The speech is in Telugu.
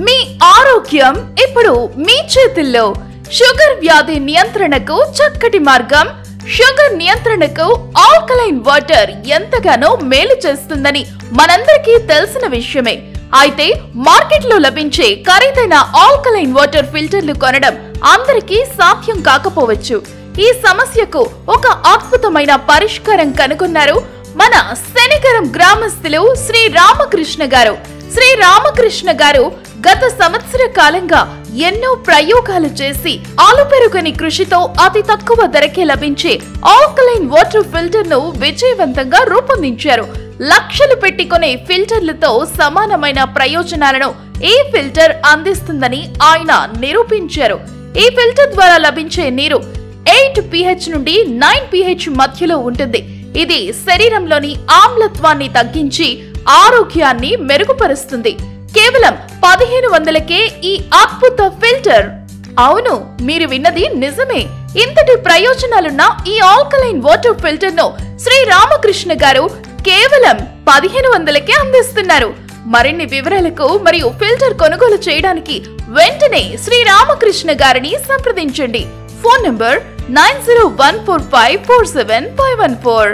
మీ ఆరోగ్యం ఇప్పుడు మీ చేతుల్లో. షుగర్ వ్యాధి నియంత్రణకు చక్కటి మార్గం. షుగర్ నియంత్రణకు ఆల్కలైన్ వాటర్ ఎంతగానో మేలు చేస్తుందని మనందరికీ తెలిసిన విషయమే. అయితే మార్కెట్లో లభించే ఖరీదైన ఆల్కలైన్ వాటర్ ఫిల్టర్లు కొనడం అందరికీ సాధ్యం కాకపోవచ్చు. ఈ సమస్యకు ఒక అద్భుతమైన పరిష్కారం కనుగొన్నారు మన శనిగరం గ్రామస్తులు శ్రీ రామకృష్ణ గారు. శ్రీ రామకృష్ణ గారు గత సంవత్సర కాలంగా ఎన్నో ప్రయోగాలు చేసి ఆలుపెరుగని కృషితో అతి తక్కువ ధరకే లభించే ఆల్కలైన్ వాటర్ ఫిల్టర్ ను విజయవంతంగా రూపొందించారు. లక్షలు పెట్టి కొనే ఫిల్టర్లతో సమానమైన ప్రయోజనాలను ఈ ఫిల్టర్ అందిస్తుందని ఆయన నిరూపించారు. ఈ ఫిల్టర్ ద్వారా లభించే నీరు 8 pH నుండి 9 pH మధ్యలో ఉంటుంది. ఇది శరీరంలోని ఆమ్లత్వాన్ని తగ్గించి ఆరోగ్యాన్ని మెరుగుపరుస్తుంది. కేవలం 1500కే ఈ అద్భుత ఫిల్టర్. అవును, మీరు విన్నది నిజమే. ఇంతటి ప్రయోజనాలున్న ఈ ఆల్కలైన్ వాటర్ ఫిల్టర్ ను శ్రీ రామకృష్ణ గారు కేవలం 1500కే అందిస్తున్నారు. మరిన్ని వివరాలకు మరియు ఫిల్టర్ కొనుగోలు చేయడానికి వెంటనే శ్రీ రామకృష్ణ గారిని సంప్రదించండి. Phone number 9014547514.